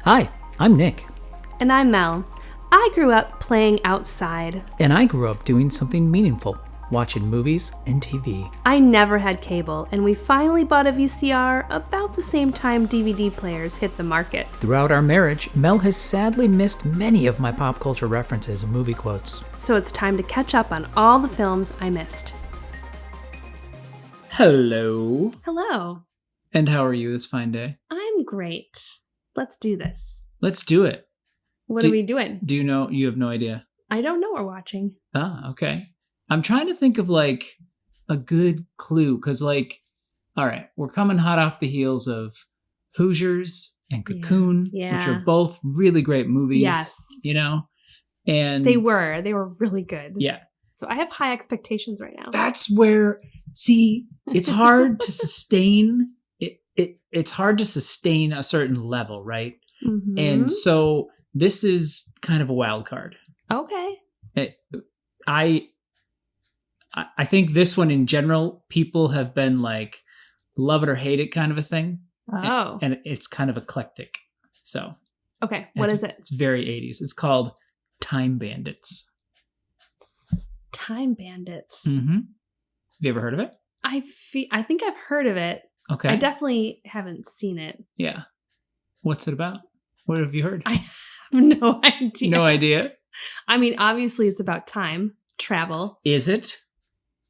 Hi, I'm Nick. And I'm Mel. I grew up playing outside. And I grew up doing something meaningful, watching movies and TV. I never had cable, and we finally bought a VCR about the same time DVD players hit the market. Throughout our marriage, Mel has sadly missed many of my pop culture references and movie quotes. So it's time to catch up on all the films I missed. Hello. Hello. And how are you this fine day? I'm great. Let's do this. Let's do it. What are we doing? Do you know? You have no idea. I don't know what we're watching. Ah, okay. I'm trying to think of like a good clue because all right, we're coming hot off the heels of Hoosiers and Cocoon, which are both really great movies. Yes. And they were really good. Yeah. So I have high expectations right now. That's where, it's hard to sustain it's hard to sustain a certain level, right? Mm-hmm. And so this is kind of a wild card. Okay. I think this one in general, people have been like love it or hate it kind of a thing. Oh. And it's kind of eclectic. So. Okay. What is it? It's very 80s. It's called Time Bandits. Time Bandits. Mm-hmm. Have you ever heard of it? I think I've heard of it. Okay. I definitely haven't seen it. Yeah. What's it about? What have you heard? I have no idea. No idea? I mean, obviously it's about time travel. Is it?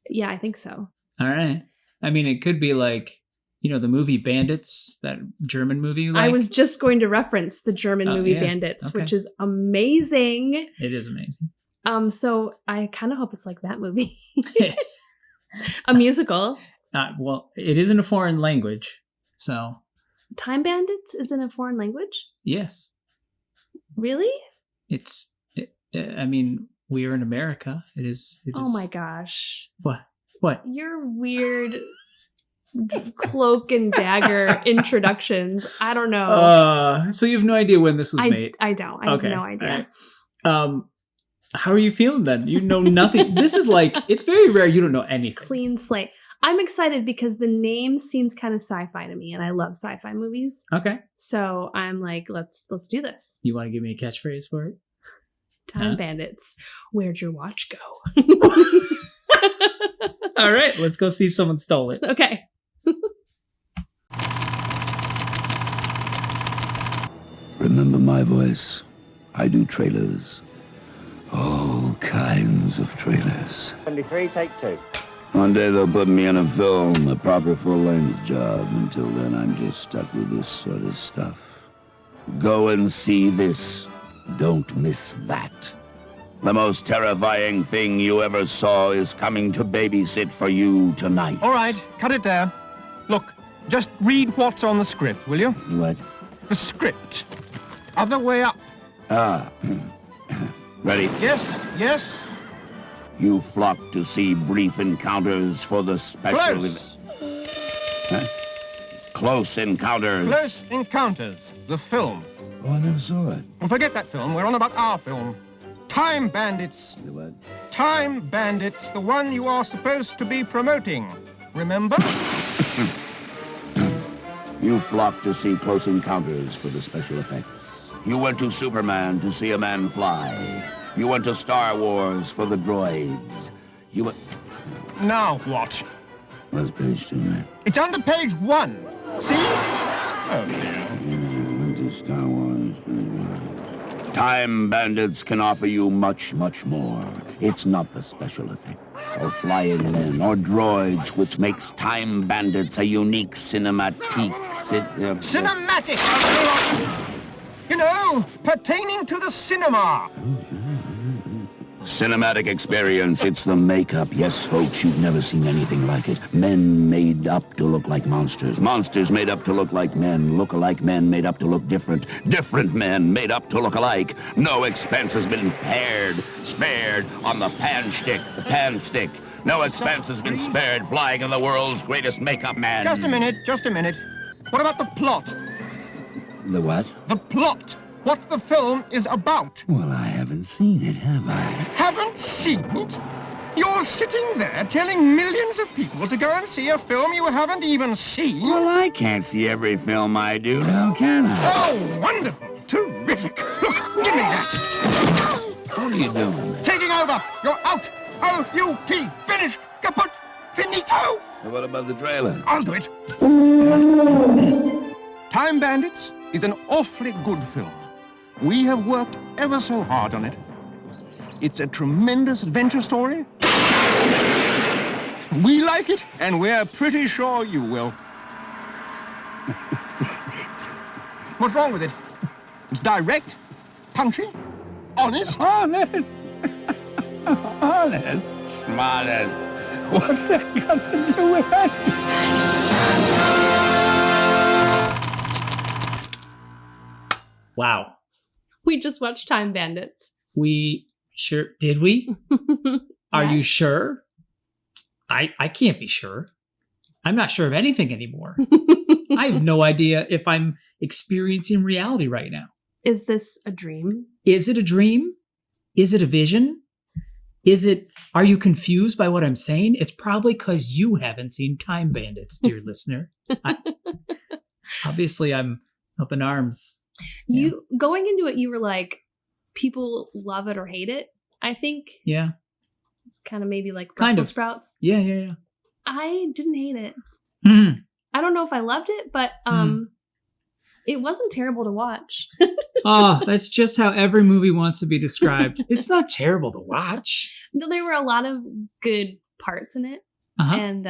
Yeah, I think so. All right. I mean, it could be like, the movie Bandits, that German movie you like. I was just going to reference the German movie Bandits, which is amazing. It is amazing. So I kind of hope it's like that movie. A musical. Well, it is in a foreign language, so. Time Bandits is in a foreign language? Yes. Really? We are in America. It is. Oh my gosh. What? Your weird cloak and dagger introductions. I don't know. So you have no idea when this was made? I don't. I have no idea. Right. How are you feeling then? You know nothing. This is it's very rare you don't know anything. Clean slate. I'm excited because the name seems kind of sci-fi to me, and I love sci-fi movies. Okay. So I'm like, let's do this. You want to give me a catchphrase for it? Time Bandits. Where'd your watch go? All right, let's go see if someone stole it. Okay. Remember my voice? I do trailers. All kinds of trailers. 23, take 2. One day they'll put me in a film, a proper full-length job. Until then, I'm just stuck with this sort of stuff. Go and see this. Don't miss that. The most terrifying thing you ever saw is coming to babysit for you tonight. All right, cut it there. Look, just read what's on the script, will you? What? The script. Other way up. Ready? Yes. You flock to see brief encounters for the special... Close. Close Encounters. Close Encounters, the film. Oh, I never saw it. And forget that film, we're on about our film. Time Bandits. The what? Time Bandits, the one you are supposed to be promoting. Remember? You flock to see Close Encounters for the special effects. You went to Superman to see a man fly. You went to Star Wars for the droids. You went... Now what? What's page 2, man? It's under page 1. See? Oh, dear. Went to Star Wars for the droids. Time Bandits can offer you much, much more. It's not the special effects, or flying men, or droids, which makes Time Bandits a unique cinematic... Cinematic! Pertaining to the cinema. Cinematic experience, it's the makeup. Yes, folks, you've never seen anything like it. Men made up to look like monsters. Monsters made up to look like men. Look-alike men made up to look different. Different men made up to look alike. No expense has been spared on the pan stick. No expense has been spared flying in the world's greatest makeup man. Just a minute. What about the plot? The what? The plot. What the film is about. Well, I haven't seen it, have I? Haven't seen it? You're sitting there telling millions of people to go and see a film you haven't even seen? Well, I can't see every film I do now, can I? Oh, wonderful. pathetic. Look, give me that. What are you doing? Taking over. You're out. O-U-T. Finished. Kaput. Finito. What about the trailer? I'll do it. Time Bandits is an awfully good film. We have worked ever so hard on it. It's a tremendous adventure story. We like it, and we're pretty sure you will. What's wrong with it? It's direct, punchy, honest. Honest. Honest. Modest. What's that got to do with it? Wow. We just watched Time Bandits. We sure did we? Are Yeah. you sure? I can't be sure. I'm not sure of anything anymore. I have no idea if I'm experiencing reality right now. Is this a dream? Is it a dream? Is it a vision? Are you confused by what I'm saying? It's probably because you haven't seen Time Bandits, dear listener. Obviously, I'm up in arms. You going into it, you were like, people love it or hate it. I think. Yeah. It's kind of maybe like Kind Brussels of. sprouts. Yeah. I didn't hate it. Mm. I don't know if I loved it, but it wasn't terrible to watch. Oh, that's just how every movie wants to be described. It's not terrible to watch. There were a lot of good parts in it, Uh-huh. and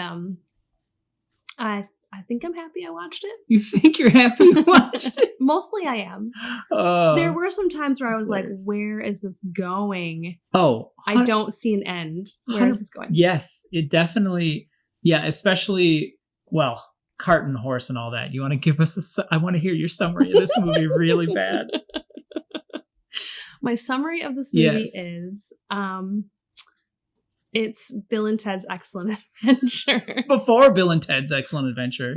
I think I'm happy I watched it. You think you're happy you watched it? Mostly I am. Oh. There were some times where I That's was like, hilarious. where is this going? Oh, I don't see an end. Where is this going? Yes, it definitely. Yeah, especially, well, cart and horse and all that. You want to give us I want to hear your summary of this movie really bad. My summary of this movie Yes. is it's Bill and Ted's Excellent Adventure. Before Bill and Ted's Excellent Adventure.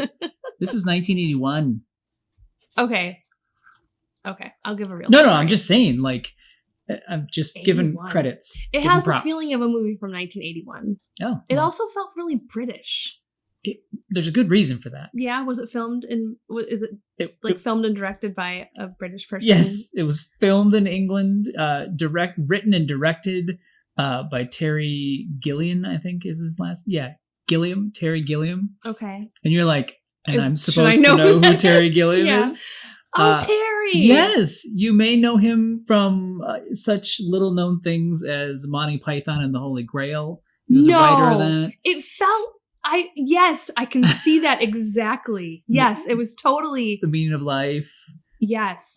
This is 1981. Okay, I'll give a real No, summary. I'm just saying, like, I'm just giving 81. credits. It giving has props. the feeling of a movie from 1981. Oh, It well, also felt really British. there's a good reason for that. Yeah, was it filmed in? Is it filmed and directed by a British person? Yes, it was filmed in England, written and directed by Terry Gilliam, I think is his last. Yeah, Terry Gilliam. Okay. And you're like, and I'm Should supposed I to know know who who that Terry is? Gilliam Yeah. is? Oh, Terry! Yes, you may know him from such little known things as Monty Python and the Holy Grail. He was a writer of that. It felt. Yes, I can see that exactly. Yes, it was totally. The Meaning of Life. Yes.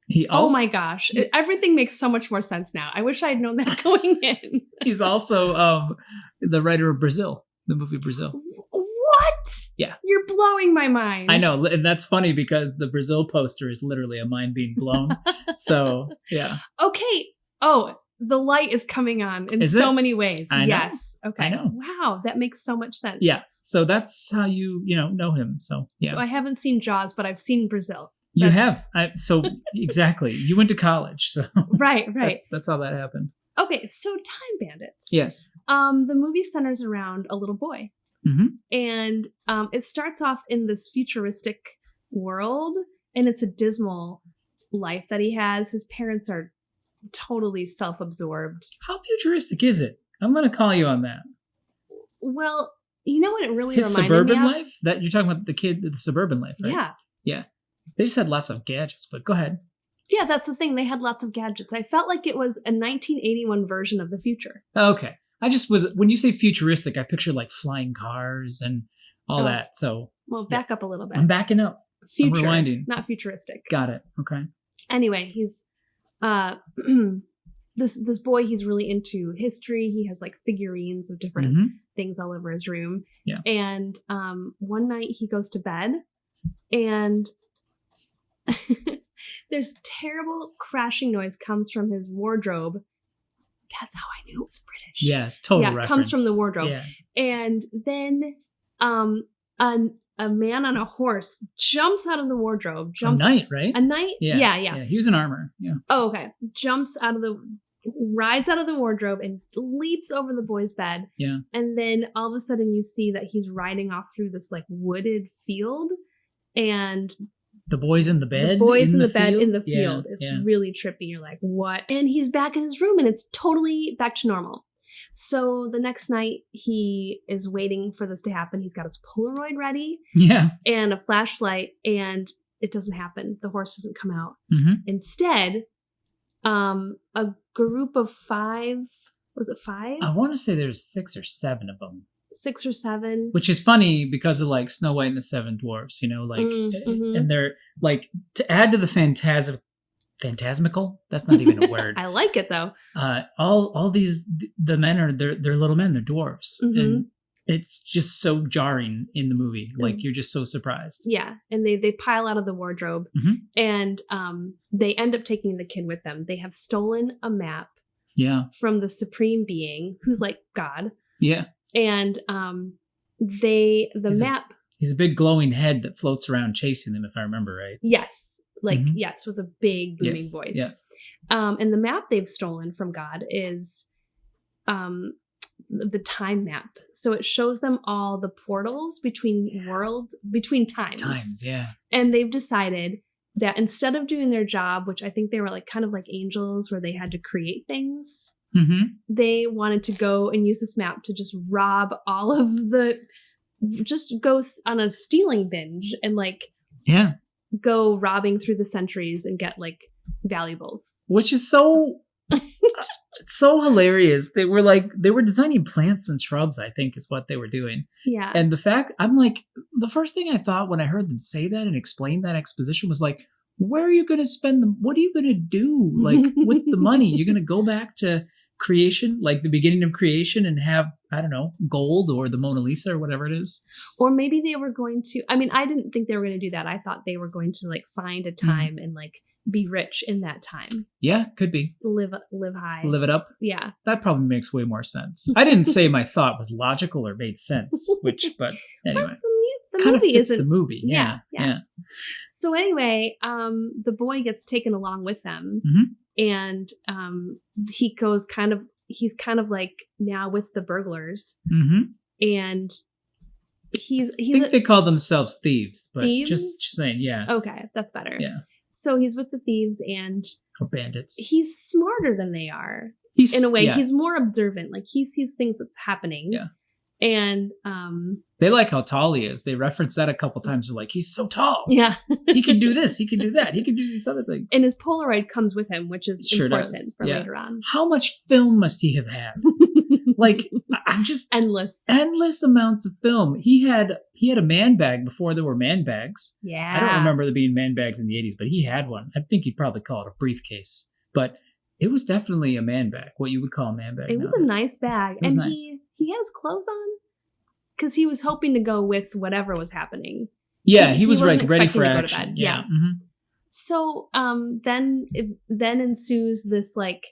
He also, oh my gosh. Everything makes so much more sense now. I wish I had known that going in. He's also the writer of Brazil, the movie Brazil. What? Yeah. You're blowing my mind. I know, and that's funny because the Brazil poster is literally a mind being blown. So, yeah. Okay. Oh, the light is coming on in Is so it? many ways. I know. Yes. Okay. I know. Wow, that makes so much sense. Yeah. So that's how you know him. So, yeah. So I haven't seen Jaws, but I've seen Brazil. You That's- have. So exactly. You went to college. So Right. that's how that happened. Okay, so Time Bandits. Yes. The movie centers around a little boy. Mm-hmm. And it starts off in this futuristic world, and it's a dismal life that he has. His parents are totally self-absorbed. How futuristic is it? I'm going to call you on that. Well, you know what it really His reminded suburban me of? life? That you're talking about the suburban life, right? Yeah. Yeah. They just had lots of gadgets, but go ahead. Yeah, that's the thing. They had lots of gadgets. I felt like it was a 1981 version of the future. Okay. I just was, when you say futuristic, I picture like flying cars and all Oh. that. So Well, back up a little bit. I'm backing up. Future, I'm rewinding. not futuristic. Got it. Okay. Anyway, he's this boy, he's really into history. He has like figurines of different Mhm. things all over his room. Yeah. And one night he goes to bed and there's terrible crashing noise comes from his wardrobe. That's how I knew it was British. Yes. Total Yeah, it reference. comes from the wardrobe. Yeah. And then a man on a horse jumps out of the wardrobe. A knight, right? A knight? Yeah. He was in armor. Yeah. Oh, okay. Rides out of the wardrobe and leaps over the boy's bed. Yeah. And then all of a sudden you see that he's riding off through this like wooded field and The boys in the bed? The boys in the field? bed in the field. It's really trippy. You're like, what? And he's back in his room and it's totally back to normal. So the next night he is waiting for this to happen. He's got his Polaroid ready. Yeah. And a flashlight, and it doesn't happen. The horse doesn't come out. Mm-hmm. Instead, a group of 5, was it 5? I want to say there's 6 or 7 of them. 6 or 7. Which is funny because of like Snow White and the 7 Dwarfs, you know, like, and they're like, to add to the phantasmical, that's not even a word. I like it though. All these, the men are, they're little men, they're dwarfs. Mm-hmm. And it's just so jarring in the movie. Like, you're just so surprised. Yeah. And they pile out of the wardrobe and they end up taking the kid with them. They have stolen a map from the supreme being who's like God. Yeah. And map. He's a big glowing head that floats around chasing them, if I remember right. Yes. Yes, with a big booming voice. Yes. And the map they've stolen from God is the time map. So it shows them all the portals between worlds, between times. Times, yeah. And they've decided that instead of doing their job, which I think they were like kind of like angels where they had to create things, they wanted to go and use this map to just rob all of just go on a stealing binge and like go robbing through the centuries and get like valuables. Which is so hilarious. They were designing plants and shrubs, I think is what they were doing. Yeah. And the fact, I'm like, the first thing I thought when I heard them say that and explain that exposition was like, where are you going to spend them? What are you going to do like with the money? You're going to go back to creation, like the beginning of creation, and have, I don't know, gold or the Mona Lisa or whatever it is. Or maybe they were going to, I mean, I didn't think they were going to do that. I thought they were going to like find a time and like be rich in that time. Yeah, could be. Live high. Live it up. Yeah. That probably makes way more sense. I didn't say my thought was logical or made sense, but anyway. The movie isn't the movie. Yeah. So anyway, the boy gets taken along with them, and he's kind of like now with the burglars, and I think they call themselves thieves, but thieves? just saying, yeah. Okay, that's better. Yeah. So he's with the thieves and or bandits. He's smarter than they are. In a way, he's more observant. Like he sees things that's happening. Yeah. And they like how tall he is. They reference that a couple times. They're like, he's so tall. Yeah. He can do this. He can do that. He can do these other things. And his Polaroid comes with him, which is important for later on. How much film must he have had? Like, I'm just endless amounts of film. He had a man bag before there were man bags. Yeah. I don't remember there being man bags in the 80s, but he had one. I think you'd probably call it a briefcase, but it was definitely a man bag, what you would call a man bag. It was a nice bag. It was and nice. He had his clothes on because he was hoping to go with whatever was happening. Yeah, he was wasn't ready for expecting to go to action. bed. Yeah. So then ensues this like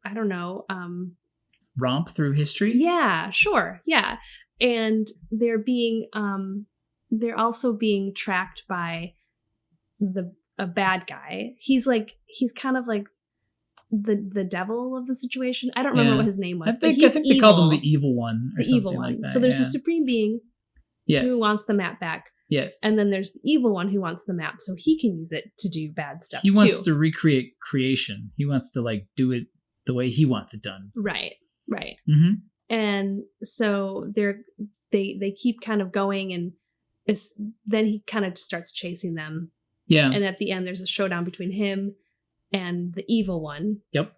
I don't know, romp through history. Yeah, sure. Yeah. And they're also being tracked by a bad guy. He's kind of like the devil of the situation. I don't remember what his name was. I think they called him the evil one. Or the evil one. Like that. So there's the supreme being who wants the map back. Yes. And then there's the evil one who wants the map so he can use it to do bad stuff. He wants to recreate creation. He wants to like do it the way he wants it done. Right. Mm-hmm. And so they keep kind of going, and then he kind of starts chasing them. Yeah. And at the end, there's a showdown between him and the evil one. Yep.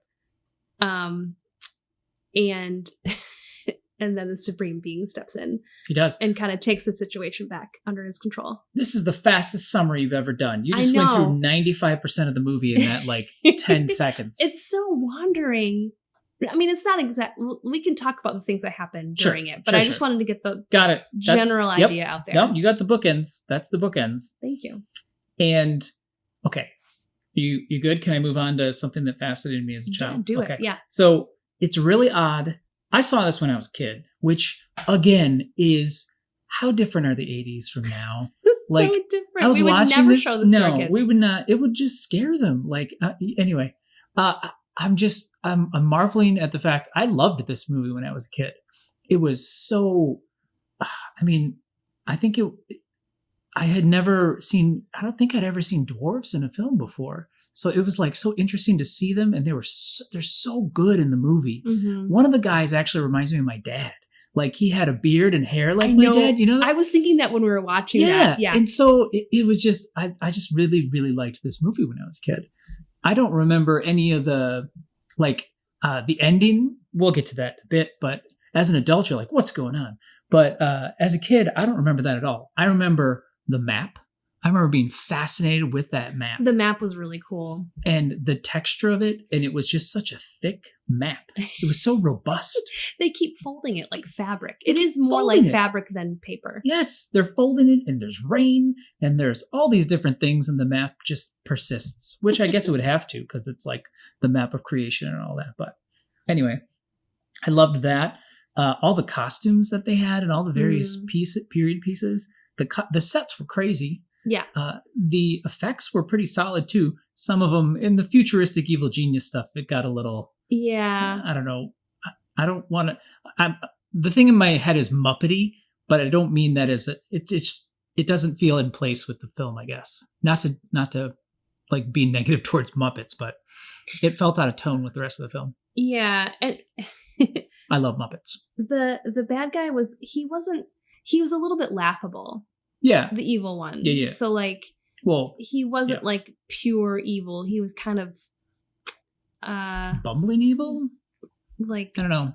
And then the supreme being steps in. He does. And kind of takes the situation back under his control. This is the fastest summary you've ever done. You just went through 95% of the movie in that like 10 seconds. It's so wandering. I mean, it's not exact. We can talk about the things that happened during it, but I just wanted to get the general idea out there. No, you got the bookends. That's the bookends. Thank you. And okay, you good? Can I move on to something that fascinated me as a child? Do okay. it. Yeah. So it's really odd. I saw this when I was a kid, which again is how different are the 80s from now? It's like, so different. I was watching never this. Show this to our kids. We would not. It would just scare them. Like anyway, I'm marveling at the fact I loved this movie when I was a kid. It was so. I mean, I think I don't think I'd ever seen dwarves in a film before. So it was like so interesting to see them, and they're so good in the movie. Mm-hmm. One of the guys actually reminds me of my dad. Like he had a beard and hair like my dad, you know? I was thinking that when we were watching that. Yeah. And so it was just, I just really, really liked this movie when I was a kid. I don't remember any of the, like, the ending. We'll get to that in a bit, but as an adult, you're like, what's going on? But as a kid, I don't remember that at all. I remember the map. I remember being fascinated with that map. The map was really cool. And the texture of it, and it was just such a thick map. It was so robust. They keep folding it like fabric. It is more like fabric than paper. Yes, they're folding it, and there's rain, and there's all these different things, and the map just persists, which I guess it would have to, because it's like the map of creation and all that. But anyway, I loved that. All the costumes that they had and all the various period pieces. The sets were crazy. Yeah. The effects were pretty solid too. Some of them in the futuristic evil genius stuff, it got a little. Yeah. I don't know. I don't want to. The thing in my head is Muppety, but I don't mean that as it doesn't feel in place with the film. I guess not to like be negative towards Muppets, but it felt out of tone with the rest of the film. Yeah, and I love Muppets. The bad guy was he was a little bit laughable. Yeah. The evil one. Yeah. So like, he wasn't like pure evil. He was kind of bumbling evil? Like, I don't know.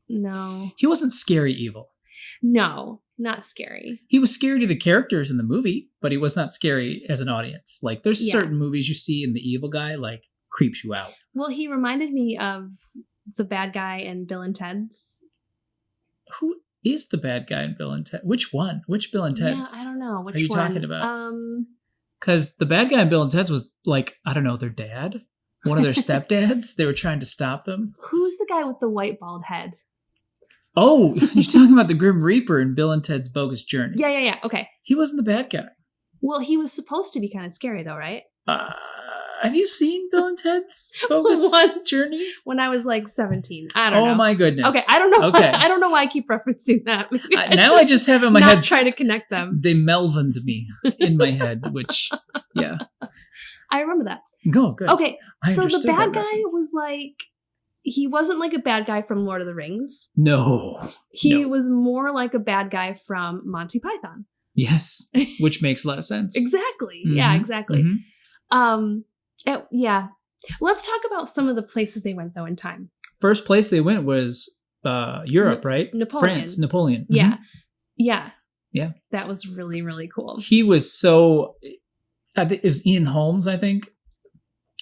No. He wasn't scary evil. No, not scary. He was scary to the characters in the movie, but he was not scary as an audience. Like there's certain movies you see and the evil guy like creeps you out. Well, he reminded me of the bad guy in Bill and Ted's. Who is the bad guy in Bill and Ted? Which one? Which Bill and Ted's? Yeah, I don't know. Which are you one? Talking about? Because the bad guy in Bill and Ted's was like, I don't know, their dad? One of their stepdads? They were trying to stop them? Who's the guy with the white bald head? Oh, you're talking about the Grim Reaper in Bill and Ted's Bogus Journey. Yeah. Okay. He wasn't the bad guy. Well, he was supposed to be kind of scary though, right? Have you seen Bill and Ted's Bogus Journey? When I was like 17. I don't know. Oh my goodness. Okay, I don't know. Okay. I don't know why I keep referencing that. Now I just have in my head. Not trying to connect them. They Melvined me in my head, which, yeah. I remember that. Go, good. Okay, so the bad guy was like, he wasn't like a bad guy from Lord of the Rings. No. He was more like a bad guy from Monty Python. Yes, which makes a lot of sense. Exactly. Mm-hmm. Yeah, exactly. Mm-hmm. Yeah. Let's talk about some of the places they went though in time. First place they went was Europe, right? Napoleon. France, Napoleon. Mm-hmm. Yeah. Yeah. That was really, really cool. He was so. It was Ian Holmes, I think.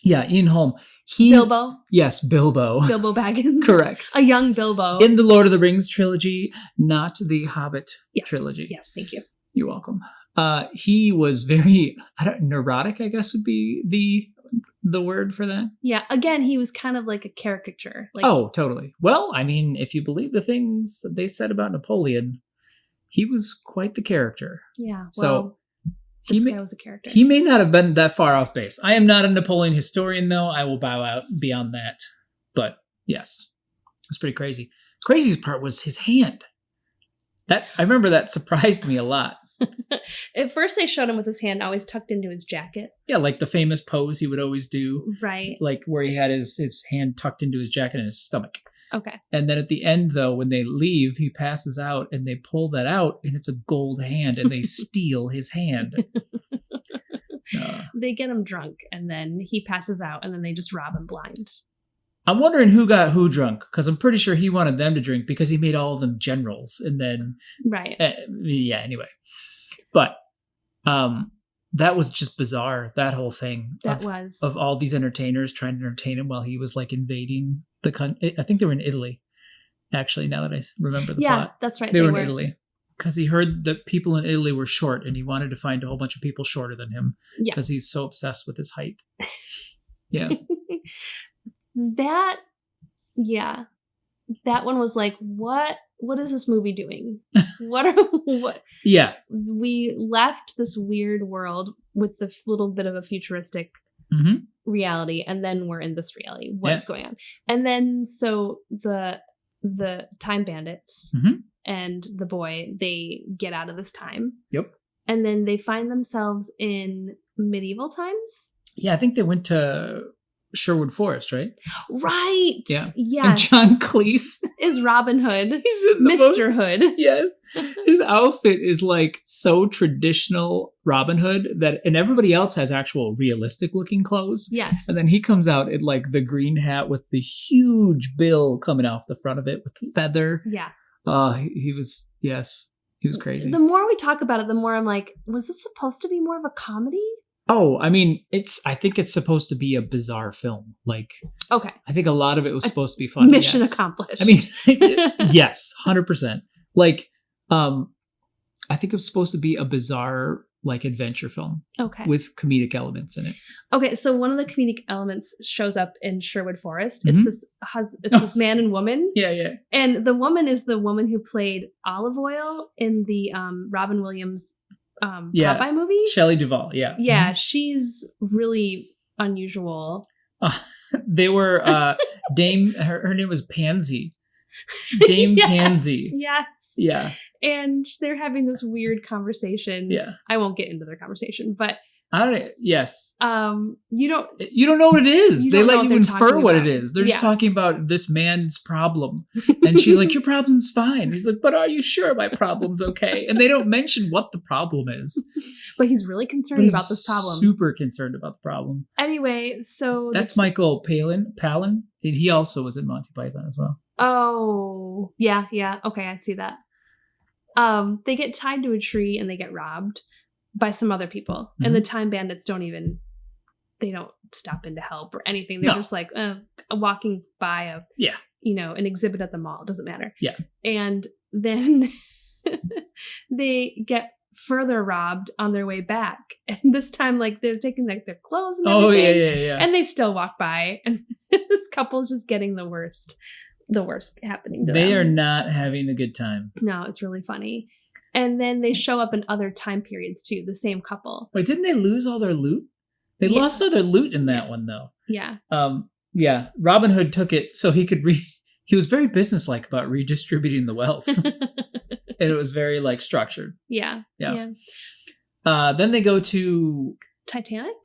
Yeah, Ian Holmes. Bilbo. Yes, Bilbo. Bilbo Baggins. Correct. A young Bilbo. In the Lord of the Rings trilogy, not the Hobbit trilogy. Yes, thank you. You're welcome. He was very neurotic, I guess would be the word for that. Yeah, again, he was kind of like a caricature. Like, oh, totally. Well, I mean, if you believe the things that they said about Napoleon, he was quite the character. Yeah, well, this guy was a character. He may not have been that far off base. I am not a Napoleon historian, though. I will bow out beyond that. But yes, it was pretty crazy. Craziest part was his hand. I remember that surprised me a lot. At first, they showed him with his hand always tucked into his jacket. Yeah, like the famous pose he would always do. Right. Like where he had his hand tucked into his jacket and his stomach. Okay. And then at the end, though, when they leave, he passes out and they pull that out and it's a gold hand and they steal his hand. They get him drunk and then he passes out and then they just rob him blind. I'm wondering who got who drunk, because I'm pretty sure he wanted them to drink because he made all of them generals. And then, right. Yeah, anyway. But that was just bizarre, that whole thing. Of all these entertainers trying to entertain him while he was like invading the country. I think they were in Italy, actually, now that I remember the plot. Yeah, that's right. They were in Italy. Because he heard that people in Italy were short and he wanted to find a whole bunch of people shorter than him. Because he's so obsessed with his height. Yeah. That one was like, what is this movie doing? What? Yeah. We left this weird world with the little bit of a futuristic reality, and then we're in this reality. What's going on? And then so the Time Bandits and the boy, they get out of this time. Yep. And then they find themselves in medieval times. Yeah, I think they went to Sherwood Forest, right? Right. Yeah. Yes. And John Cleese is Robin Hood. He's in the Mr. Hood. Yeah. His outfit is like so traditional Robin Hood and everybody else has actual realistic looking clothes. Yes. And then he comes out in like the green hat with the huge bill coming off the front of it with the feather. Yeah. He was crazy. The more we talk about it, the more I'm like, was this supposed to be more of a comedy? Oh, I mean, I think it's supposed to be a bizarre film. Like, okay. I think a lot of it was supposed to be funny. Mission accomplished. I mean, yes, 100%. Like, I think it was supposed to be a bizarre, like, adventure film. Okay. With comedic elements in it. Okay, so one of the comedic elements shows up in Sherwood Forest. It's this man and woman. Yeah, yeah. And the woman is the woman who played Olive Oil in the Robin Williams Popeye movie. Shelley Duvall, yeah. Yeah, she's really unusual. They were Dame. Her name was Pansy. Dame yes, Pansy. Yes. Yeah. And they're having this weird conversation. Yeah. I won't get into their conversation, but yes. You don't know what it is. They let you infer what it is. They're just yeah. talking about this man's problem. And she's like, your problem's fine. He's like, but are you sure my problem's okay? And they don't mention what the problem is. But he's really concerned about this problem. Super concerned about the problem. Anyway, so that's Michael Palin. And he also was in Monty Python as well. Oh, yeah. Okay, I see that. They get tied to a tree and they get robbed by some other people. Mm-hmm. And the Time Bandits they don't stop in to help or anything. They're just like walking by an exhibit at the mall. It doesn't matter. Yeah. And then they get further robbed on their way back. And this time, like, they're taking like their clothes and everything. Yeah. And they still walk by. And this couple's just getting the worst happening to them. They are not having a good time. No, it's really funny. And then they show up in other time periods too, the same couple. Wait, didn't they lose all their loot? They lost all their loot in that one though. Yeah. Yeah. Robin Hood took it so he could he was very businesslike about redistributing the wealth. And it was very like structured. Yeah. Then they go to Titanic?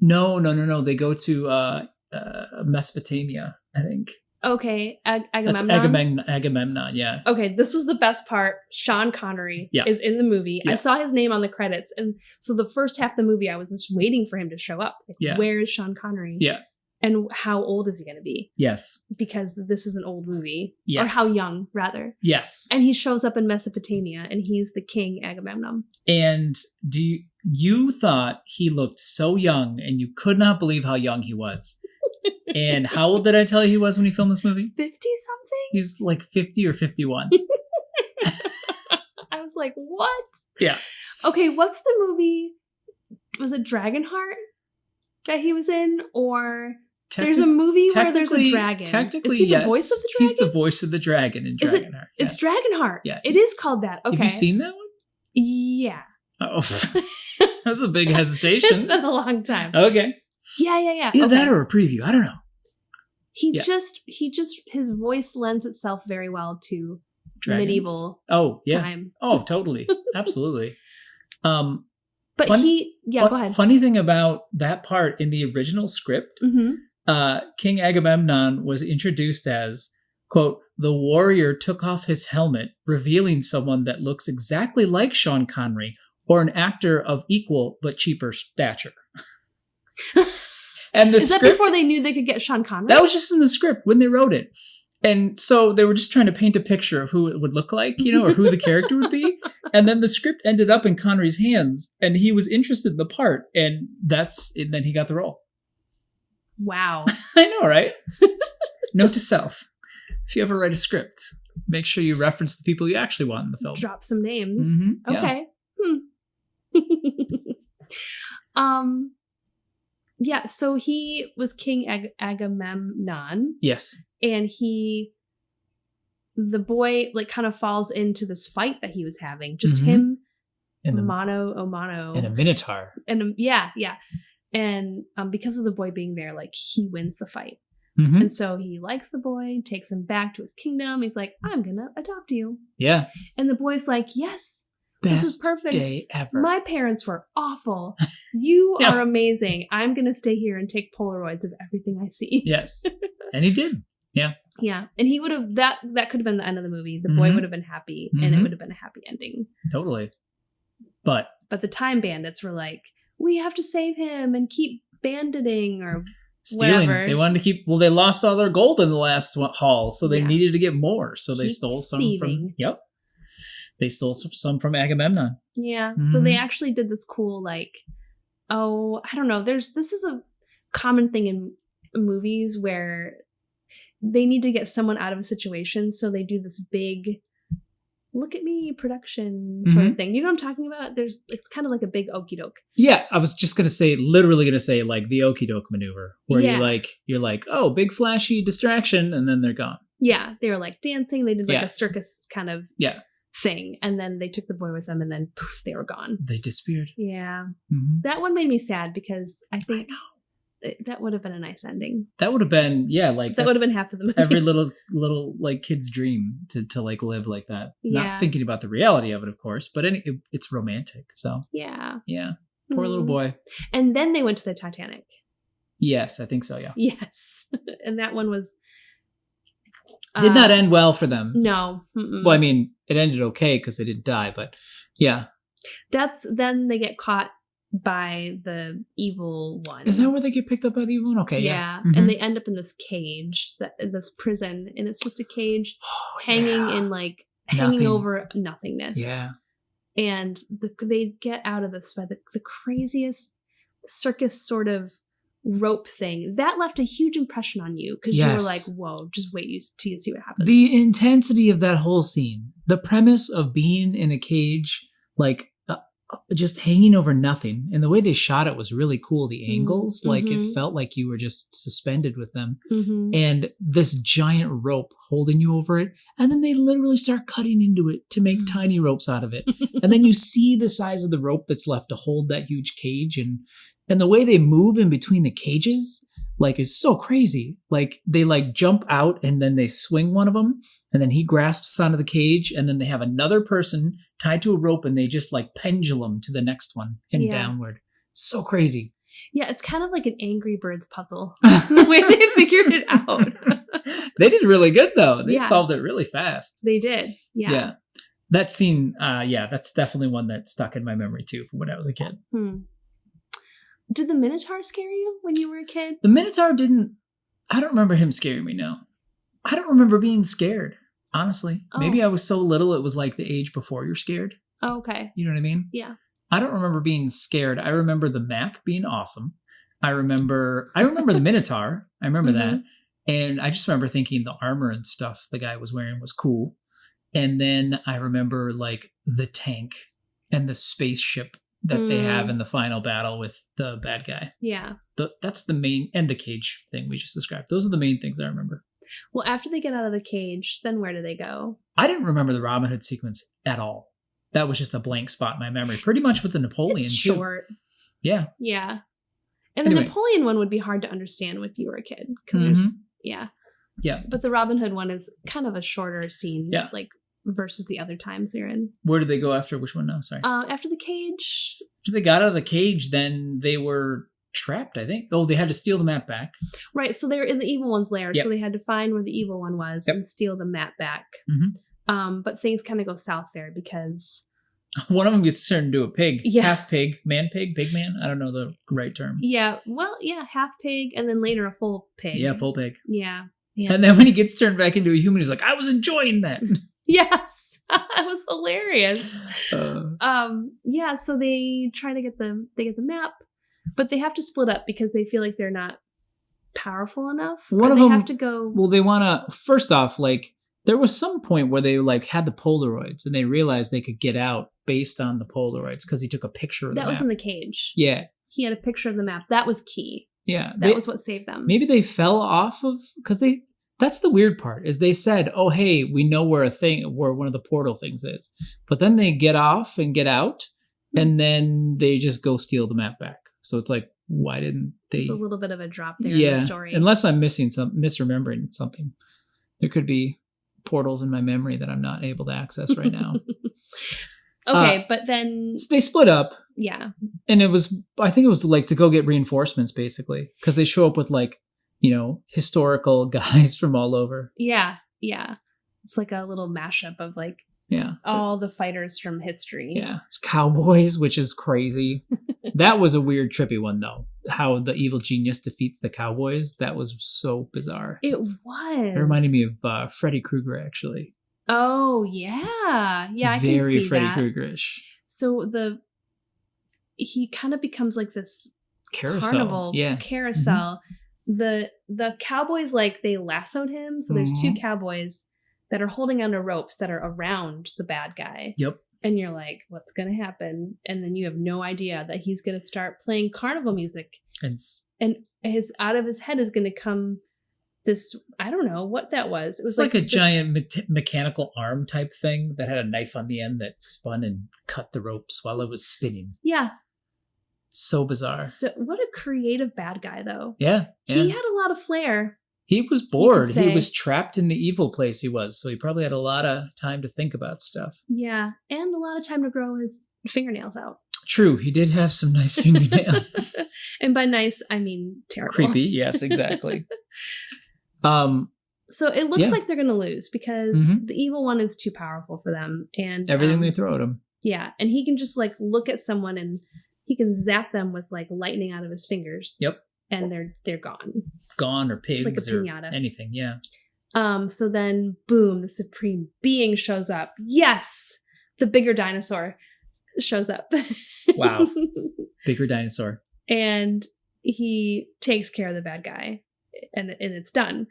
No. They go to Mesopotamia, I think. Okay, Agamemnon. Agamemnon, yeah. Okay, this was the best part. Sean Connery is in the movie. Yeah. I saw his name on the credits. And so the first half of the movie, I was just waiting for him to show up. Like, where is Sean Connery? Yeah. And how old is he going to be? Yes. Because this is an old movie. Yes. Or how young, rather. Yes. And he shows up in Mesopotamia, and he's the king Agamemnon. And you thought he looked so young, and you could not believe how young he was. And how old did I tell you he was when he filmed this movie? 50-something? He's like 50 or 51. I was like, what? Yeah. Okay, what's the movie? Was it Dragonheart that he was in? Or there's a movie where there's a dragon. Technically, is he the voice of the dragon? He's the voice of the dragon in Dragonheart. It's Dragonheart. Yeah. It is called that. Okay. Have you seen that one? Yeah. Oh. That's a big hesitation. It's been a long time. Okay. Yeah. Either that or a preview. I don't know. His voice lends itself very well to medieval time. Oh, totally. Absolutely. But go ahead. Funny thing about that part in the original script, King Agamemnon was introduced as, quote, the warrior took off his helmet, revealing someone that looks exactly like Sean Connery or an actor of equal but cheaper stature. And Is that before they knew they could get Sean Connery? That was just in the script when they wrote it. And so they were just trying to paint a picture of who it would look like, or who the character would be. And then the script ended up in Connery's hands and he was interested in the part. And then he got the role. Wow. I know, right? Note to self. If you ever write a script, make sure you reference the people you actually want in the film. Drop some names. Mm-hmm, okay. Yeah, so he was King Agamemnon. Yes. And the boy like kind of falls into this fight that he was having. Just him mano a mano. And a minotaur. And yeah. And because of the boy being there, like he wins the fight. Mm-hmm. And so he likes the boy, takes him back to his kingdom. He's like, I'm going to adopt you. Yeah. And the boy's like, yes. This is perfect. Day ever. My parents were awful. You are amazing. I'm going to stay here and take Polaroids of everything I see. Yes. And he did. Yeah. Yeah. And he would have, that could have been the end of the movie. The boy would have been happy and it would have been a happy ending. Totally. But the Time Bandits were like, we have to save him and keep banditing or stealing. whatever. They wanted to keep, they lost all their gold in the last haul, so they needed to get more. So they stole some from, they stole some from Agamemnon. Yeah. So they actually did this cool, like, I don't know. This is a common thing in movies where they need to get someone out of a situation. So they do this big, look at me production sort of thing. You know what I'm talking about? It's kind of like a big okie doke. Yeah. I was just literally gonna say like the okie doke maneuver where you're like, oh, big flashy distraction. And then they're gone. Yeah. They were like dancing. They did like a circus kind of thing. And then they took the boy with them and then poof, they were gone. They disappeared. Yeah. That one made me sad because I think that would have been a nice ending. That would have been, like that would have been half of the movie. Every little like kid's dream to like live like that. Not thinking about the reality of it, of course, but it's romantic. So yeah. Poor little boy. And then they went to the Titanic. Yes, I think so. Yeah. Yes, and that one was did not end well for them. No. Mm-mm. Well, I mean, it ended okay because they didn't die, but yeah. Then they get caught by the evil one. Is that where they get picked up by the evil one? Okay, yeah. And they end up in this cage, this prison, and it's just a cage hanging in like hanging over nothingness. Yeah. And they get out of this by the craziest circus sort of rope thing that left a huge impression on you because you were like, whoa, just wait till you see what happens. The intensity of that whole scene, the premise of being in a cage, like just hanging over nothing, and the way they shot it was really cool. The angles, like it felt like you were just suspended with them, and this giant rope holding you over it, and then they literally start cutting into it to make tiny ropes out of it, and then you see the size of the rope that's left to hold that huge cage, and the way they move in between the cages, like, is so crazy. Like, they, like, jump out, and then they swing one of them, and then he grasps onto the cage, and then they have another person tied to a rope, and they just, like, pendulum to the next one and downward. So crazy. Yeah, it's kind of like an Angry Birds puzzle, the way they figured it out. They did really good, though. They solved it really fast. They did, yeah. That scene, that's definitely one that stuck in my memory, too, from when I was a kid. Did the Minotaur scare you when you were a kid? The Minotaur didn't. I don't remember him scaring me, no. I don't remember being scared, honestly. Oh. Maybe I was so little it was like the age before you're scared. Oh, okay. You know what I mean? Yeah. I don't remember being scared. I remember the map being awesome. I remember the Minotaur. I remember that. And I just remember thinking the armor and stuff the guy was wearing was cool. And then I remember like the tank and the spaceship that they have in the final battle with the bad guy. Yeah. That's the main, and the cage thing we just described. Those are the main things I remember. Well, after they get out of the cage, then where do they go? I didn't remember the Robin Hood sequence at all. That was just a blank spot in my memory. Pretty much with the Napoleon, it's short. Yeah. Yeah. And the Napoleon one would be hard to understand if you were a kid. Because there's, Yeah. But the Robin Hood one is kind of a shorter scene. Yeah. Like, versus the other times they're in. Where did they go after? Which one now? Sorry. After the cage. After they got out of the cage, then they were trapped, I think. Oh, they had to steal the map back. Right. So they were in the evil one's lair. Yep. So they had to find where the evil one was and steal the map back. But things kind of go south there because one of them gets turned into a pig. Yeah. Half pig, man pig, pig man. I don't know the right term. Yeah. Well, yeah. Half pig and then later a full pig. Yeah, full pig. Yeah. And then when he gets turned back into a human, he's like, I was enjoying that. Yes, it was hilarious. So they try to get the map, but they have to split up because they feel like they're not powerful enough. One of them have to go. Well, they want to. First off, like there was some point where they like had the Polaroids and they realized they could get out based on the Polaroids because he took a picture of the map. That was in the cage. Yeah, he had a picture of the map. That was key. Yeah, that was what saved them. Maybe they fell off of because they. That's the weird part is they said, oh, hey, we know where one of the portal things is. But then they get off and get out and then they just go steal the map back. So it's like, why didn't they? There's a little bit of a drop there in the story. Unless I'm misremembering something. There could be portals in my memory that I'm not able to access right now. Okay, but then they split up. Yeah. And I think it was like to go get reinforcements, basically, because they show up with like, historical guys from all over. Yeah. Yeah. It's like a little mashup of like all the fighters from history. Yeah. It's cowboys, which is crazy. That was a weird, trippy one, though. How the evil genius defeats the cowboys. That was so bizarre. It was. It reminded me of Freddy Krueger, actually. Oh, yeah. Yeah, I can see Very Freddy that. Krueger-ish. So he kind of becomes like this carousel. Carnival carousel. Mm-hmm. The cowboys, like, they lassoed him. So there's two cowboys that are holding onto ropes that are around the bad guy. Yep. And you're like, what's going to happen? And then you have no idea that he's going to start playing carnival music. And out of his head is going to come this, I don't know what that was. It was like a giant mechanical arm type thing that had a knife on the end that spun and cut the ropes while it was spinning. Yeah. So bizarre. So what a creative bad guy, though. Yeah. He had a lot of flair. He was bored. He was trapped in the evil place he was. So he probably had a lot of time to think about stuff. Yeah. And a lot of time to grow his fingernails out. True. He did have some nice fingernails. And by nice, I mean terrible. Creepy. Yes, exactly. So it looks like they're going to lose because the evil one is too powerful for them. And everything they throw at him. Yeah. And he can just like look at someone and he can zap them with like lightning out of his fingers. Yep. And they're gone. Gone or pigs like a or piñata. Anything. Yeah. So then boom, the supreme being shows up. Yes. The bigger dinosaur shows up. Wow. Bigger dinosaur. And he takes care of the bad guy and it's done.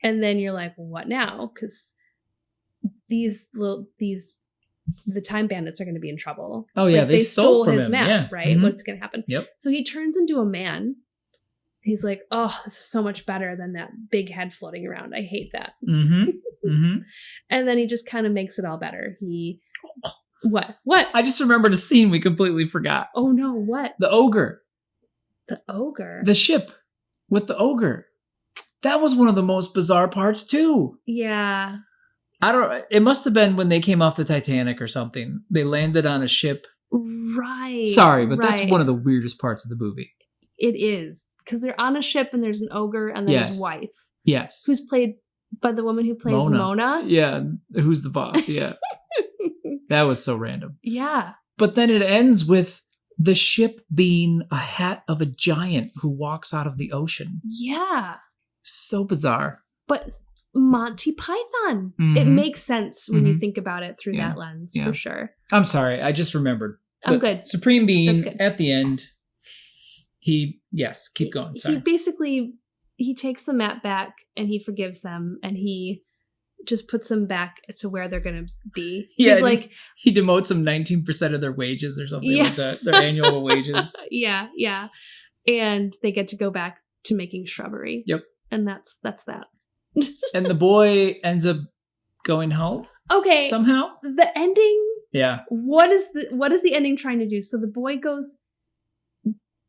And then you're like, what now? Because the Time Bandits are going to be in trouble. Oh yeah, like, they stole from his him. map, Yeah. right? Mm-hmm. What's going to happen? Yep. So he turns into a man. He's like, oh, this is so much better than that big head floating around. I hate that. Mm-hmm. Mm-hmm. And then he just kind of makes it all better. What? I just remembered a scene we completely forgot. Oh no, what? The ogre. The ogre. The ship with the ogre. That was one of the most bizarre parts too. Yeah. It must have been when they came off the Titanic or something. They landed on a ship. Right. Sorry, but that's one of the weirdest parts of the movie. It is. Because they're on a ship and there's an ogre and then his wife. Yes. Who's played by the woman who plays Mona. Yeah. Who's the boss. Yeah. That was so random. Yeah. But then it ends with the ship being a hat of a giant who walks out of the ocean. Yeah. So bizarre. But Monty Python. Mm-hmm. It makes sense when you think about it through that lens, for sure. I'm sorry. I just remembered. I'm good. Supreme Being at the end. Keep going. Sorry. He takes the map back and he forgives them and he just puts them back to where they're going to be. Yeah. He's like, he demotes them 19% of their wages or something like that. Their annual wages. Yeah. Yeah. And they get to go back to making shrubbery. Yep. And that's that. And the boy ends up going home. Okay. Somehow. The ending. Yeah. What is the ending trying to do? So the boy goes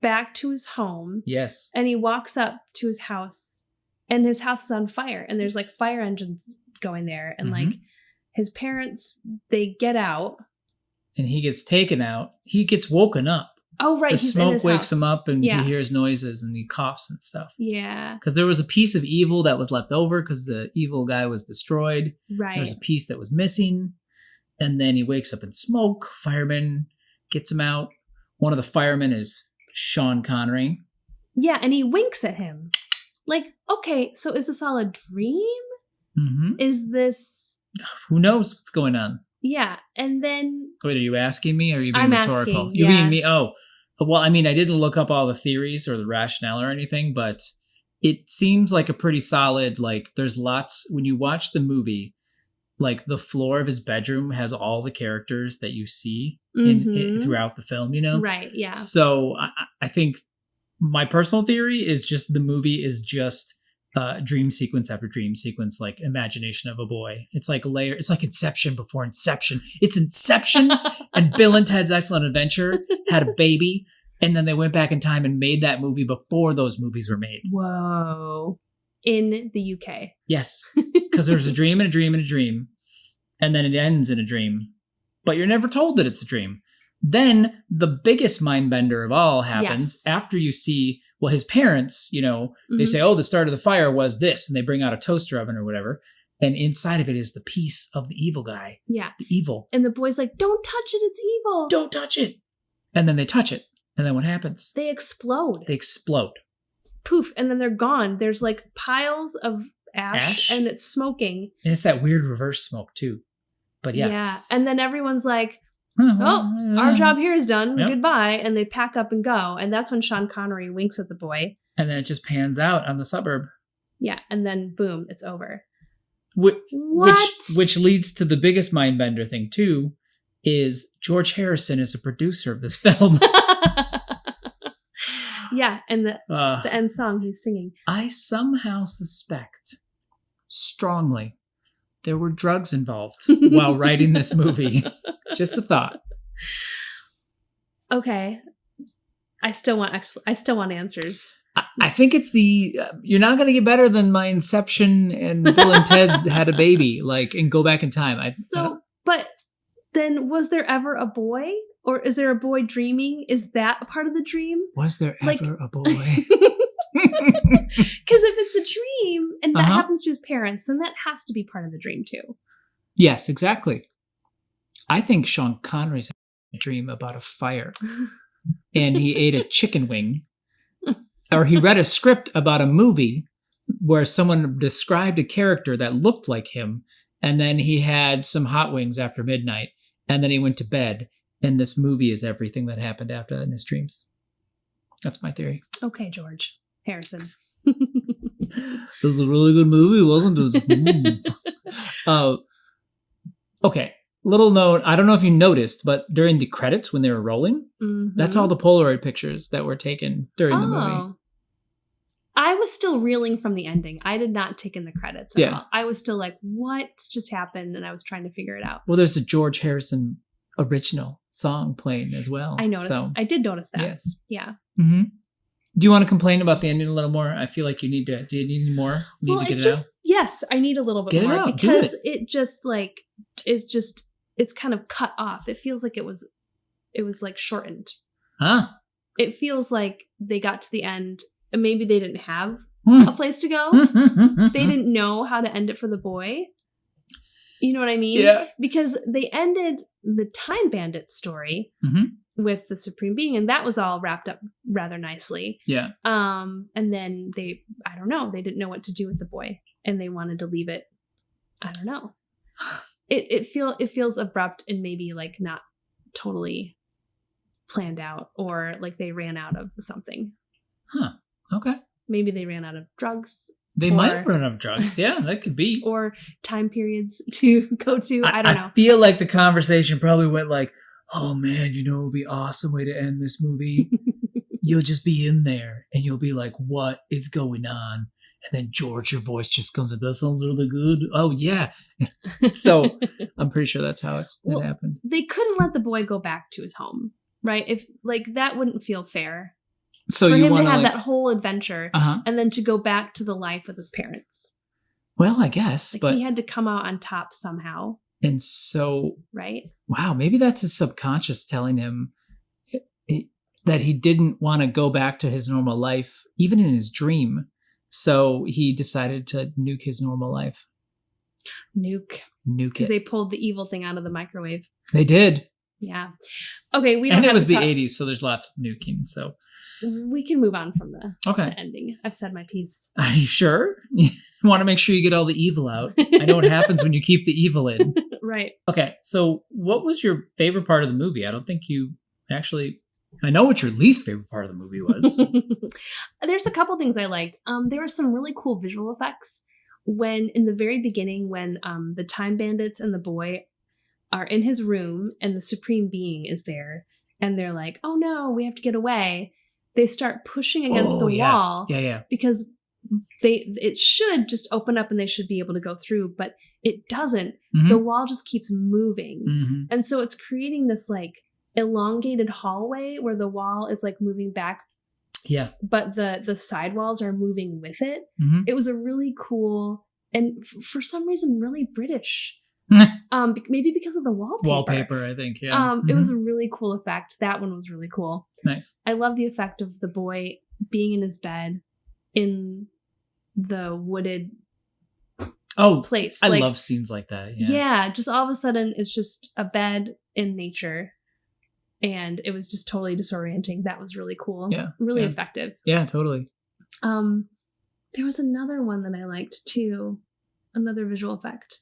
back to his home. Yes. And he walks up to his house and his house is on fire and there's like fire engines going there and like his parents, they get out. And he gets taken out. He gets woken up. Oh, right. The smoke wakes house. him up and he hears noises and he coughs and stuff. Yeah. Because there was a piece of evil that was left over because the evil guy was destroyed. Right. There was a piece that was missing. And then he wakes up in smoke. Fireman gets him out. One of the firemen is Sean Connery. Yeah, and he winks at him. Like, okay, so is this all a dream? Mm-hmm. Is this... Who knows what's going on? Yeah, and then... Wait, are you asking me or are you being rhetorical? Asking, You're being me? Oh, well, I mean, I didn't look up all the theories or the rationale or anything, but it seems like a pretty solid, like, there's lots... When you watch the movie, like, the floor of his bedroom has all the characters that you see throughout the film, you know? Right, yeah. So I think my personal theory is just the movie is just dream sequence after dream sequence, like imagination of a boy. It's like it's like Inception before Inception. It's Inception and Bill and Ted's Excellent Adventure had a baby and then they went back in time and made that movie before those movies were made. Whoa. In the UK. Yes. Because there's a dream and a dream and a dream. And then it ends in a dream. but you're never told that it's a dream. Then the biggest mind bender of all happens after you see, well, his parents, they say, oh, the start of the fire was this, and they bring out a toaster oven or whatever. And inside of it is the piece of the evil guy. Yeah. The evil. And the boy's like, don't touch it. It's evil. Don't touch it. And then they touch it. And then what happens? They explode. Poof. And then they're gone. There's like piles of ash and it's smoking. And it's that weird reverse smoke too. But yeah. Yeah. And then everyone's like, oh, our job here is done. Yep. Goodbye. And they pack up and go. And that's when Sean Connery winks at the boy. And then it just pans out on the suburb. Yeah. And then boom, it's over. Which leads to the biggest mindbender thing too, is George Harrison is a producer of this film. Yeah. And the end song he's singing. I somehow suspect strongly there were drugs involved while writing this movie. Just a thought. Okay. I still want answers. I think it's you're not going to get better than my Inception and Bill and Ted had a baby, and go back in time. But then was there ever a boy? Or is there a boy dreaming? Is that a part of the dream? Was there ever a boy? Because if it's a dream and that happens to his parents, then that has to be part of the dream too. Yes, exactly. I think Sean Connery's had a dream about a fire and he ate a chicken wing, or he read a script about a movie where someone described a character that looked like him, and then he had some hot wings after midnight, and then he went to bed, and this movie is everything that happened after that in his dreams. That's my theory. Okay, George Harrison. It was a really good movie, wasn't it? Okay. Little note, I don't know if you noticed, but during the credits when they were rolling, that's all the Polaroid pictures that were taken during the movie. I was still reeling from the ending. I did not take in the credits at all. I was still like, what just happened? And I was trying to figure it out. Well, there's a George Harrison original song playing as well. I noticed. I did notice that. Yes. Yeah. Mm-hmm. Do you want to complain about the ending a little more? I feel like you need to. Do you need any more? You need to get it out? Yes, I need a little bit more because it's kind of cut off. It feels like it was like shortened. Huh? It feels like they got to the end and maybe they didn't have a place to go. They didn't know how to end it for the boy. You know what I mean? Yeah. Because they ended the Time Bandits story with the Supreme Being, and that was all wrapped up rather nicely. Yeah. And then they didn't know what to do with the boy, and they wanted to leave it. I don't know. It feels abrupt and maybe like not totally planned out, or like they ran out of something. Huh. Okay. Maybe they ran out of drugs. They might run out of drugs. Yeah, that could be. Or time periods to go to. I don't know. I feel like the conversation probably went like, oh man, it would be an awesome way to end this movie. You'll just be in there and you'll be like, what is going on? And then George, your voice just comes in. That sounds really good. Oh yeah. So I'm pretty sure that's how it happened. They couldn't let the boy go back to his home, right? If that wouldn't feel fair. So for you him want to have that whole adventure and then to go back to the life with his parents. Well, I guess, but he had to come out on top somehow. And so, right? Wow, maybe that's his subconscious telling him that he didn't want to go back to his normal life, even in his dream. So he decided to nuke his normal life. Nuke it. Because they pulled the evil thing out of the microwave. They did. Yeah. Okay, and it was the 80s, so there's lots of nuking. So we can move on from the ending. I've said my piece. Are you sure? You want to make sure you get all the evil out. I know what happens when you keep the evil in. Right. Okay, so what was your favorite part of the movie? I don't think you actually... I know what your least favorite part of the movie was. There's a couple things I liked. There were some really cool visual effects when, in the very beginning, when the Time Bandits and the boy are in his room and the Supreme Being is there, and they're like, oh no, we have to get away. They start pushing against the wall. Yeah. Because it should just open up and they should be able to go through, but it doesn't. Mm-hmm. The wall just keeps moving. Mm-hmm. And so it's creating this like elongated hallway where the wall is like moving back. Yeah. But the side walls are moving with it. Mm-hmm. It was a really cool and for some reason really British Maybe because of the wallpaper. I think. Yeah. It was a really cool effect. That one was really cool. Nice. I love the effect of the boy being in his bed in the wooded place. I love scenes like that. Yeah. Just all of a sudden, it's just a bed in nature. And it was just totally disorienting. That was really cool. Yeah. Really effective. Yeah, totally. There was another one that I liked too. Another visual effect.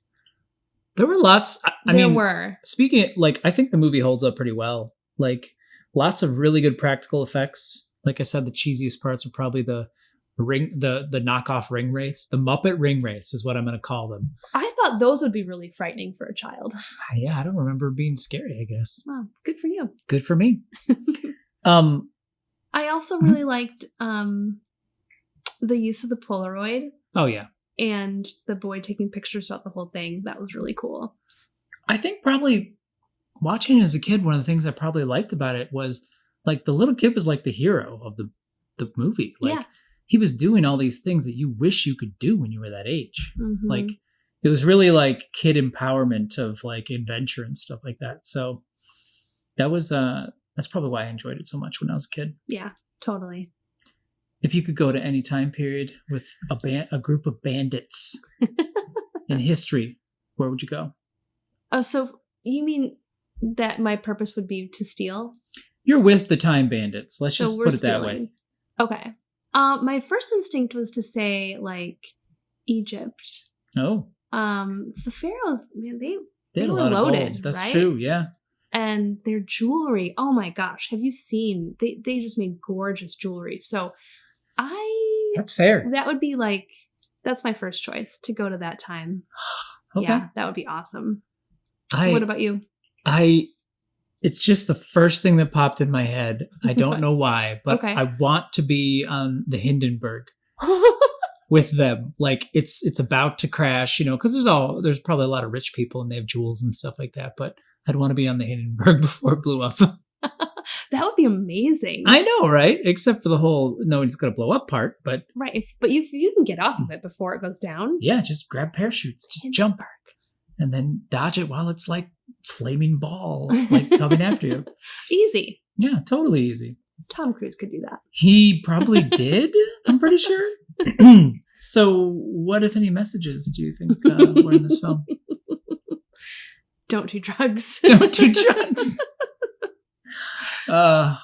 There were lots. I mean, speaking I think the movie holds up pretty well. Like lots of really good practical effects. Like I said, the cheesiest parts are probably the knockoff ring wraiths. The Muppet ring wraiths is what I'm going to call them. I thought those would be really frightening for a child. Yeah, I don't remember being scary, I guess. Wow, good for you. Good for me. I also really liked the use of the Polaroid. Oh, yeah. And the boy taking pictures throughout the whole thing. That was really cool. I think probably watching it as a kid, one of the things I probably liked about it was like the little kid was like the hero of the movie. Like he was doing all these things that you wish you could do when you were that age. Mm-hmm. Like it was really like kid empowerment of like adventure and stuff like that. So that was that's probably why I enjoyed it so much when I was a kid. Yeah, totally. If you could go to any time period with a group of bandits in history, where would you go? Oh, so you mean that my purpose would be to steal? You're with the Time Bandits. Let's just put it that way. Okay. My first instinct was to say like Egypt. Oh. The pharaohs, man, they had were a lot loaded. Of gold. That's right? true. Yeah. And their jewelry. Oh my gosh, have you seen? They just made gorgeous jewelry. So that's fair. That would be like, that's my first choice to go to that time. Okay. Yeah, that would be awesome. What about you? It's just the first thing that popped in my head. I don't know why, but I want to be on the Hindenburg with them. Like it's about to crash, because there's probably a lot of rich people and they have jewels and stuff like that. But I'd want to be on the Hindenburg before it blew up. That would be amazing. I know, right? Except for the whole no, it's going to blow up part. But right, but if you can get off of it before it goes down, yeah, just grab parachutes, just jump, and then dodge it while it's like flaming ball like coming after you. Easy. Yeah, totally easy. Tom Cruise could do that. He probably did. I'm pretty sure. So, what if any messages do you think were in this film? Don't do drugs. Don't do drugs. Wow.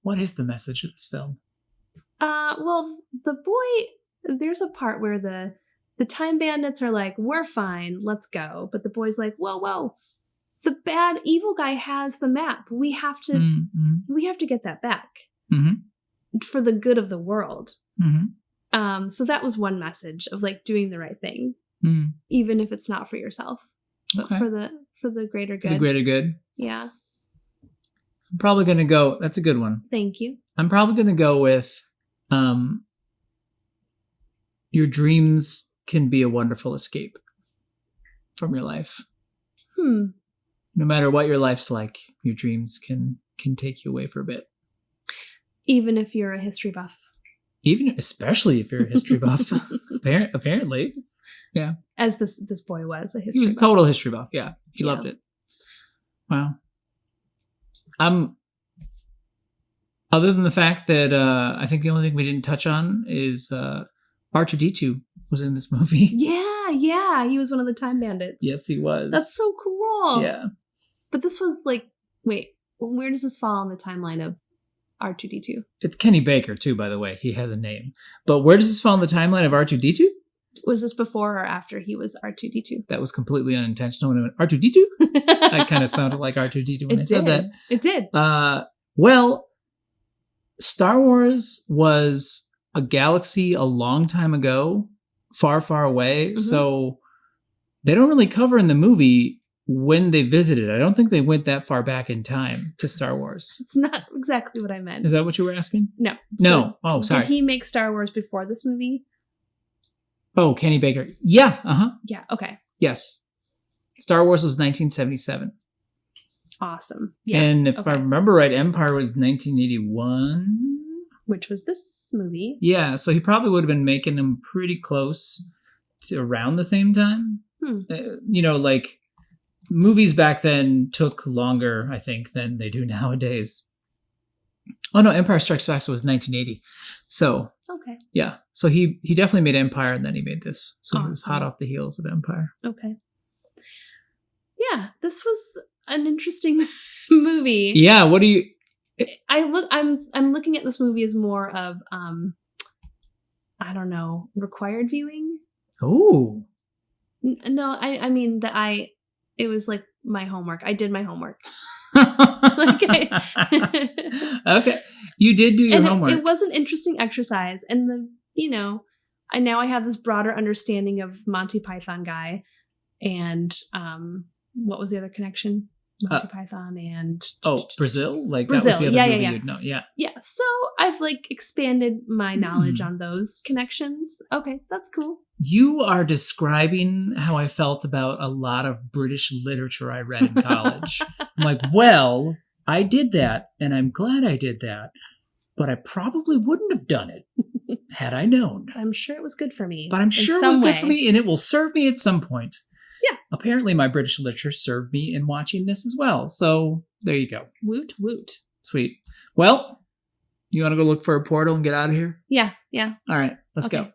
What is the message of this film? Well, the boy, there's a part where the Time Bandits are like, we're fine, let's go. But the boy's like, whoa, the bad evil guy has the map. We have to get that back for the good of the world. Mm-hmm. So that was one message of like doing the right thing, even if it's not for yourself, but for the greater good. For the greater good. Yeah. I'm probably going to go. That's a good one. Thank you. I'm probably going to go with your dreams can be a wonderful escape from your life. No matter what your life's like, your dreams can take you away for a bit. Even if you're a history buff. Especially if you're a history buff. Apparently. Yeah. As this boy was a history buff. He was a total history buff. Yeah. He loved it. Wow. Other than the fact that I think the only thing we didn't touch on is R2-D2 was in this movie. Yeah, he was one of the Time Bandits. Yes, he was. That's so cool. Yeah. But this was like, wait, where does this fall on the timeline of R2-D2? It's Kenny Baker too, by the way. He has a name. But where does this fall on the timeline of R2-D2? Was this before or after he was R2-D2? That was completely unintentional when I went R2-D2. I kind of sounded like R2-D2 when I said that. It did. Well, Star Wars was a galaxy a long time ago, far, far away. Mm-hmm. So they don't really cover in the movie when they visited. I don't think they went that far back in time to Star Wars. It's not exactly what I meant. Is that what you were asking? No. No. Oh, sorry. Did he make Star Wars before this movie? Oh, Kenny Baker. Yeah. Uh-huh. Yeah. Okay. Yes. Star Wars was 1977. Awesome. Yeah. And if I remember right, Empire was 1981. Which was this movie. Yeah. So he probably would have been making them pretty close to around the same time. Like movies back then took longer, I think, than they do nowadays. Oh no, Empire Strikes Back was 1980. So okay, yeah, so he definitely made Empire, and then he made this. So awesome. He was hot off the heels of Empire. Okay, yeah, this was an interesting movie. Yeah, what do you? I'm looking at this movie as more of I don't know, required viewing. Oh. No, I mean that it was like my homework. I did my homework. Okay. You did do your homework. It was an interesting exercise. And I have this broader understanding of Monty Python guy. And what was the other connection? Monty Python and Brazil? Like Brazil. That was the other movie you'd know. Yeah. Yeah. So I've expanded my knowledge on those connections. Okay, that's cool. You are describing how I felt about a lot of British literature I read in college. I'm like, well, I did that, and I'm glad I did that, but I probably wouldn't have done it had I known. I'm sure it was good for me. But I'm sure it was good for me, and it will serve me at some point. Yeah. Apparently, my British literature served me in watching this as well. So there you go. Woot, woot. Sweet. Well, you want to go look for a portal and get out of here? Yeah. All right, let's go.